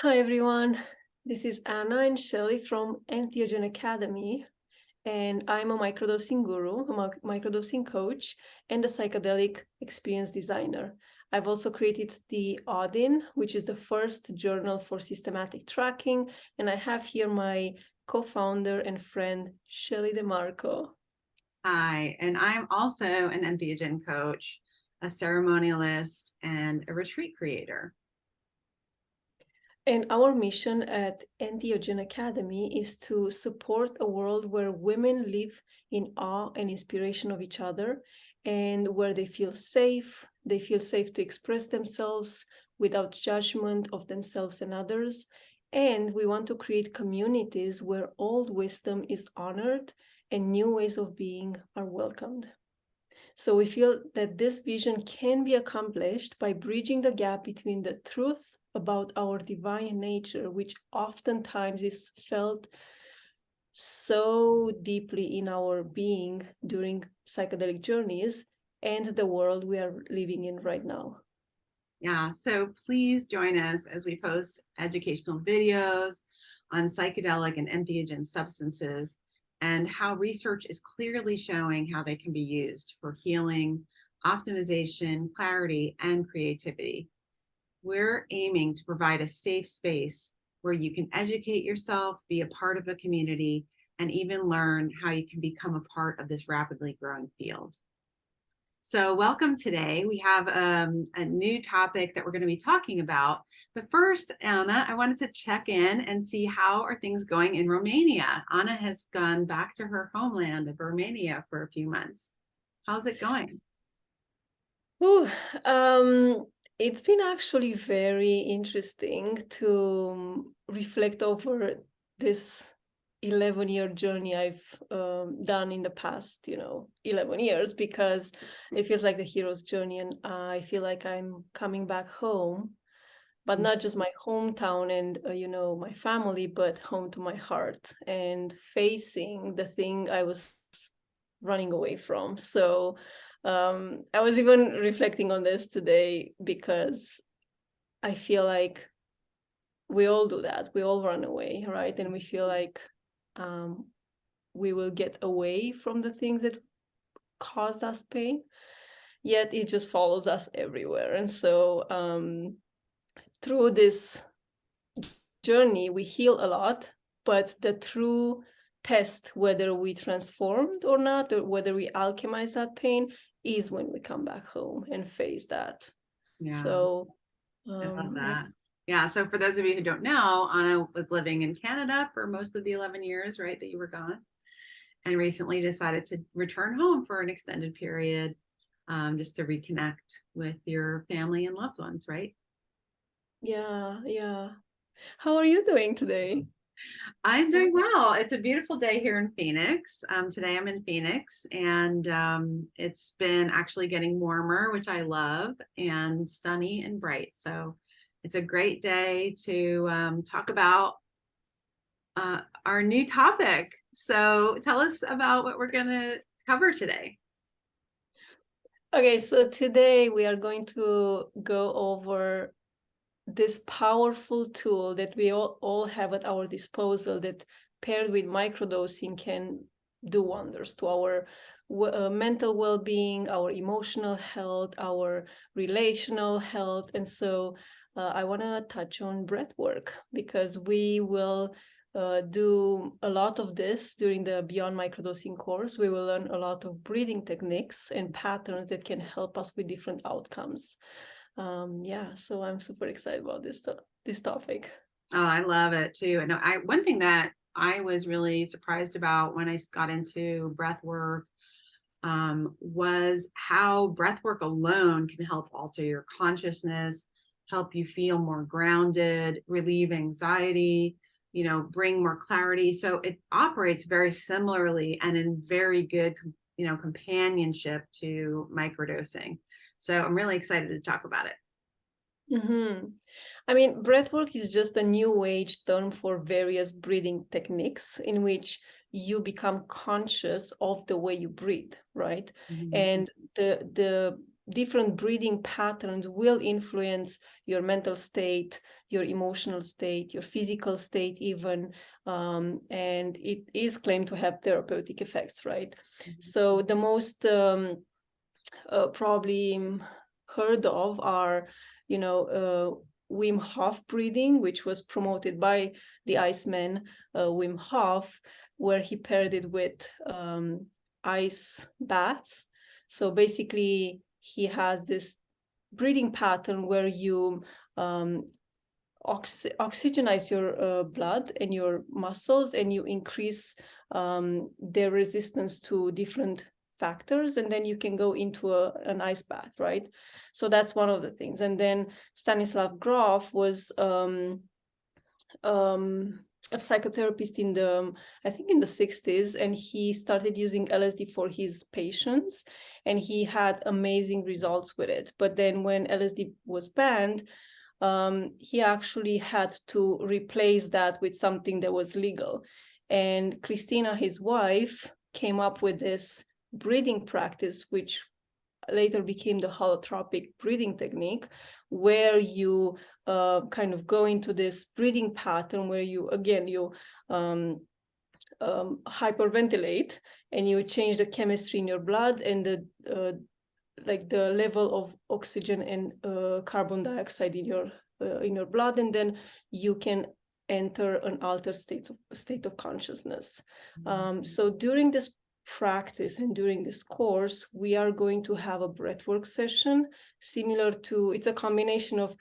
Hi everyone, this is Anna and Shelley from Entheogen Academy, and I'm a microdosing guru, a microdosing coach, and a psychedelic experience designer. I've also created the Audin, which is the first journal for systematic tracking, and I have here my co-founder and friend, Shelley DeMarco. Hi, and I'm also an Entheogen coach, a ceremonialist, and a retreat creator. And our mission at Entheogen Academy is to support a world where women live in awe and inspiration of each other, and where they feel safe to express themselves without judgment of themselves and others. And we want to create communities where old wisdom is honored and new ways of being are welcomed. So we feel that this vision can be accomplished by bridging the gap between the truth about our divine nature, which oftentimes is felt so deeply in our being during psychedelic journeys, and the world we are living in right now. Yeah, so please join us as we post educational videos on psychedelic and entheogen substances and how research is clearly showing how they can be used for healing, optimization, clarity, and creativity. We're aiming to provide a safe space where you can educate yourself, be a part of a community, and even learn how you can become a part of this rapidly growing field. So welcome today. We have a new topic that we're going to be talking about. But first, Anna, I wanted to check in and see how are things going in Romania. Anna has gone back to her homeland of Romania for a few months. How's it going? Ooh, it's been actually very interesting to reflect over this 11-year journey I've done in the past, 11 years, because it feels like the hero's journey, and I feel like I'm coming back home, but not just my hometown and, my family, but home to my heart and facing the thing I was running away from. So I was even reflecting on this today because I feel like we all do that. We all run away, right? And we feel like we will get away from the things that caused us pain, yet it just follows us everywhere. And so through this journey, we heal a lot, but the true test whether we transformed or not, or whether we alchemize that pain, is when we come back home and face that. Yeah. So I love yeah. that. Yeah. So for those of you who don't know, Anna was living in Canada for most of the 11 years, right, that you were gone, and recently decided to return home for an extended period, just to reconnect with your family and loved ones, right? Yeah. How are you doing today? I'm doing well. It's a beautiful day here in Phoenix. Today I'm in Phoenix, and it's been actually getting warmer, which I love, and sunny and bright. So it's a great day to talk about our new topic. So tell us about what we're going to cover today. Okay, so today we are going to go over this powerful tool that we all have at our disposal, that paired with microdosing can do wonders to our mental well-being, our emotional health, our relational health. And so I want to touch on breath work, because we will do a lot of this during the Beyond Microdosing course. We will learn a lot of breathing techniques and patterns that can help us with different outcomes. So I'm super excited about this topic. Oh, I love it too. And one thing that I was really surprised about when I got into breath work was how breath work alone can help alter your consciousness, help you feel more grounded, relieve anxiety, bring more clarity. So it operates very similarly and in very good, companionship to microdosing. So I'm really excited to talk about it. Mm-hmm. I mean, breathwork is just a new age term for various breathing techniques in which you become conscious of the way you breathe, right? Mhm. And the different breathing patterns will influence your mental state, your emotional state, your physical state even, and it is claimed to have therapeutic effects, right? So the most probably heard of are, Wim Hof breathing, which was promoted by the Iceman, Wim Hof, where he paired it with ice baths. So basically, he has this breathing pattern where you oxygenize your blood and your muscles, and you increase their resistance to different factors, and then you can go into an ice bath, right? So that's one of the things. And then Stanislav Grof was a psychotherapist in the, I think in the 60s, and he started using LSD for his patients, and he had amazing results with it. But then when LSD was banned, he actually had to replace that with something that was legal. And Christina, his wife, came up with this breathing practice, which later became the holotropic breathing technique, where you kind of go into this breathing pattern where you, again, you hyperventilate, and you change the chemistry in your blood and the level of oxygen and carbon dioxide in your blood, and then you can enter an altered state of consciousness. So during this practice and during this course, we are going to have a breathwork session similar to, it's a combination of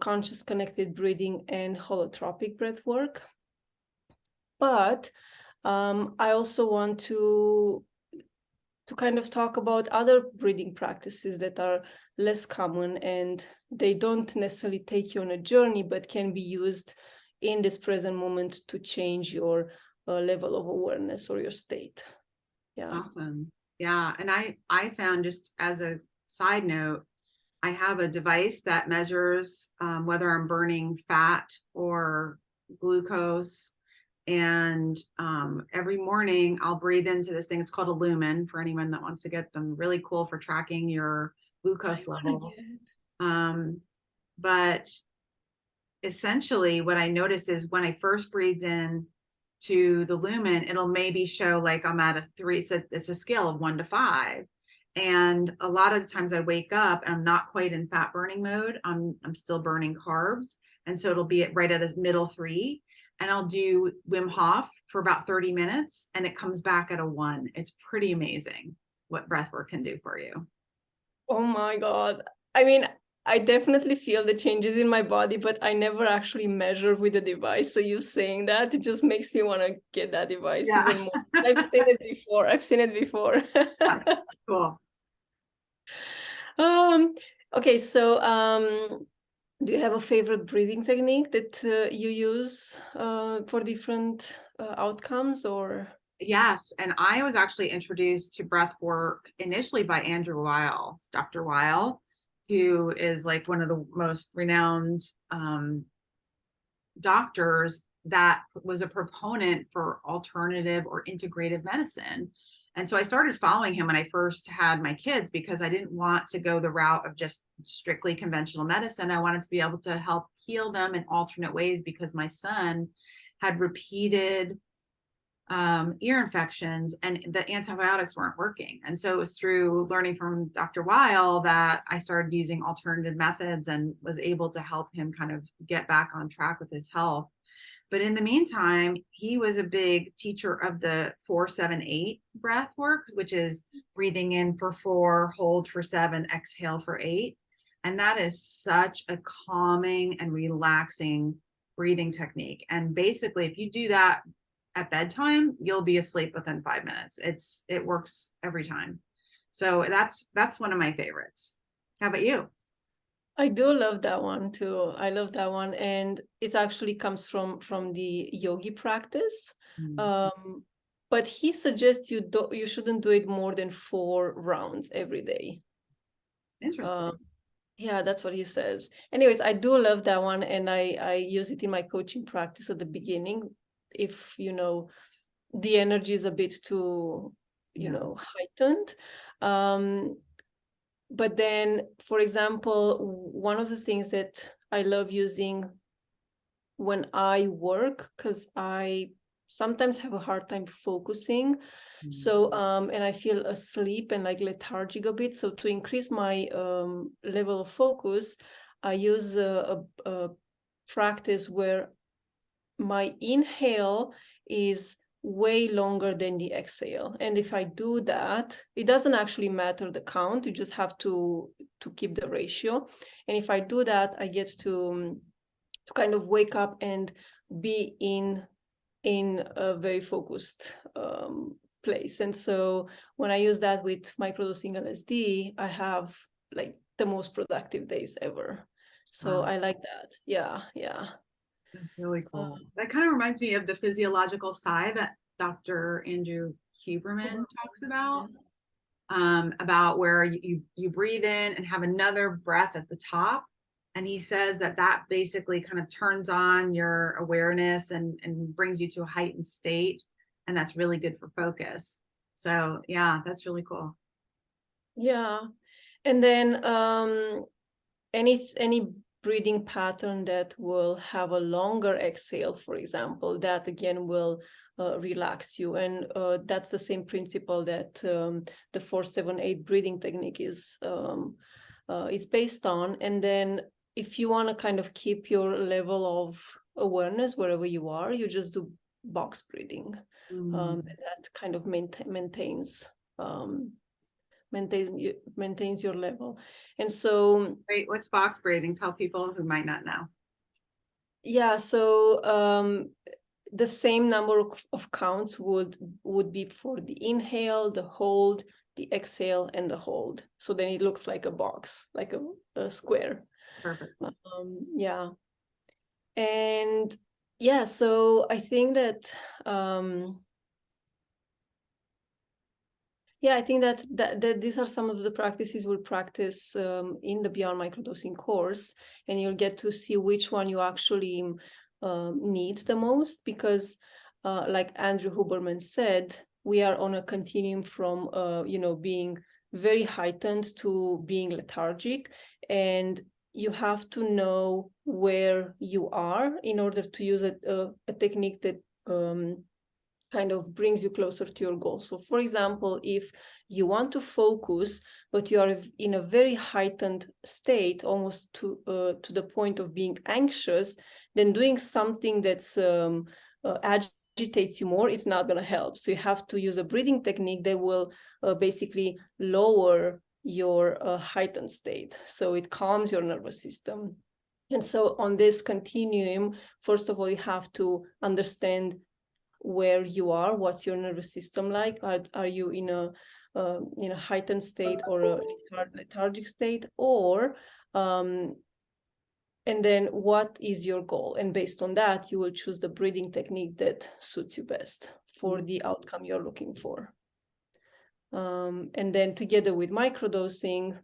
conscious connected breathing and holotropic breathwork. But I also want to kind of talk about other breathing practices that are less common, and they don't necessarily take you on a journey, but can be used in this present moment to change your level of awareness or your state. Yeah. Awesome. Yeah. And I found, just as a side note, I have a device that measures whether I'm burning fat or glucose. And every morning I'll breathe into this thing. It's called a lumen, for anyone that wants to get them. Really cool for tracking your glucose levels. But essentially what I noticed is when I first breathed in to the lumen, it'll maybe show like I'm at a 3. So it's a scale of 1 to 5. And a lot of the times I wake up and I'm not quite in fat burning mode. I'm still burning carbs. And so it'll be right at a middle 3. And I'll do Wim Hof for about 30 minutes and it comes back at a 1. It's pretty amazing what breathwork can do for you. Oh my God. I mean, I definitely feel the changes in my body, but I never actually measure with the device. So you saying that, it just makes me want to get that device even more. I've seen it before. Cool. Okay, so do you have a favorite breathing technique that you use for different outcomes, or? Yes, and I was actually introduced to breath work initially by Andrew Weil, Dr. Weil, who is like one of the most renowned doctors that was a proponent for alternative or integrative medicine. And so I started following him when I first had my kids, because I didn't want to go the route of just strictly conventional medicine. I wanted to be able to help heal them in alternate ways, because my son had repeated ear infections and the antibiotics weren't working. And so it was through learning from Dr. Weil that I started using alternative methods and was able to help him kind of get back on track with his health. But in the meantime, he was a big teacher of the 4-7-8 breath work, which is breathing in for 4, hold for 7, exhale for 8. And that is such a calming and relaxing breathing technique. And basically, if you do that at bedtime, you'll be asleep within 5 minutes. It works every time. So that's one of my favorites. How about you? I do love that one too. I love that one, and it actually comes from the yogi practice. But he suggests you shouldn't do it more than 4 rounds every day. Interesting. Yeah, that's what he says. Anyways, I do love that one, and I use it in my coaching practice at the beginning. If the energy is a bit too heightened. but then, for example, one of the things that I love using when I work, because I sometimes have a hard time focusing. So, and I feel asleep and like lethargic a bit. So to increase my level of focus, I use a practice where my inhale is way longer than the exhale. And if I do that, it doesn't actually matter the count. You just have to keep the ratio. And if I do that, I get to kind of wake up and be in a very focused place. And so when I use that with microdosing LSD, I have like the most productive days ever. So Wow. I like that. Yeah. That's really cool. That kind of reminds me of the physiological sigh that Dr. Andrew Huberman talks about where you breathe in and have another breath at the top. And he says that basically kind of turns on your awareness and brings you to a heightened state. And that's really good for focus. So yeah, that's really cool. Yeah. And then any breathing pattern that will have a longer exhale, for example, that again will relax you. And that's the same principle that the 4-7-8 breathing technique is based on. And then if you want to kind of keep your level of awareness wherever you are, you just do box breathing. That kind of maintains your level. And so Wait, what's box breathing? Tell people who might not know. yeah, so the same number of counts would be for the inhale, the hold, the exhale, and the hold. So then it looks like a box, like a square. Perfect. Yeah. And yeah, so I think that I think that these are some of the practices we'll practice in the Beyond Microdosing course, and you'll get to see which one you actually need the most, because like Andrew Huberman said, we are on a continuum from being very heightened to being lethargic, and you have to know where you are in order to use a technique that kind of brings you closer to your goal. So for example, if you want to focus, but you are in a very heightened state, almost to the point of being anxious, then doing something that's agitates you more, it's not going to help. So you have to use a breathing technique that will basically lower your heightened state. So it calms your nervous system. And so on this continuum, first of all, you have to understand where you are, what's your nervous system like. Are you in a heightened state or a lethargic state, or and then what is your goal? And based on that, you will choose the breathing technique that suits you best for the outcome you're looking for. And then together with microdosing,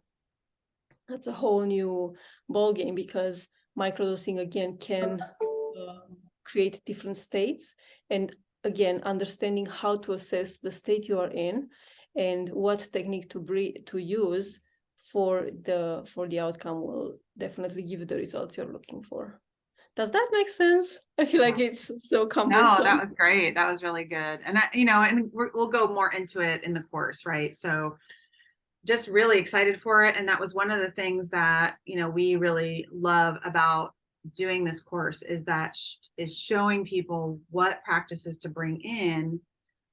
that's a whole new ballgame, because microdosing again can create different states. And again, understanding how to assess the state you are in and what technique to use for the outcome will definitely give you the results you're looking for. Does that make sense? I feel like it's so cumbersome. No, that was great. That was really good. And we'll go more into it in the course, right? So just really excited for it. And that was one of the things that, we really love about doing this course, is that is showing people what practices to bring in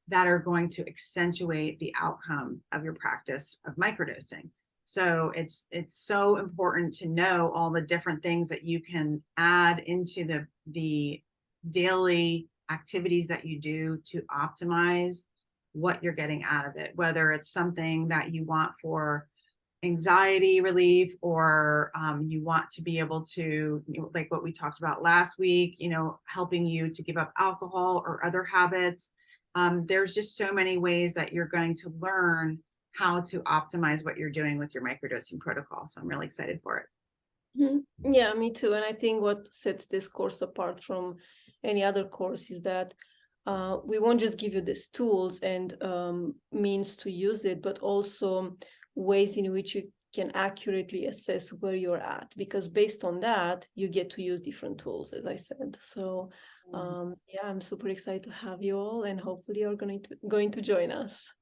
that are going to accentuate the outcome of your practice of microdosing. So it's so important to know all the different things that you can add into the daily activities that you do to optimize what you're getting out of it, whether it's something that you want for anxiety relief, or you want to be able to, like what we talked about last week, helping you to give up alcohol or other habits. There's just so many ways that you're going to learn how to optimize what you're doing with your microdosing protocol. So I'm really excited for it. Mm-hmm. Yeah, me too. And I think what sets this course apart from any other course is that we won't just give you these tools and means to use it, but also ways in which you can accurately assess where you're at, because based on that, you get to use different tools, as I said. So yeah, I'm super excited to have you all, and hopefully you're going to join us.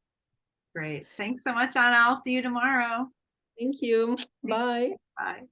Great. Thanks so much, Anna. I'll see you tomorrow. Thank you. Bye. Bye.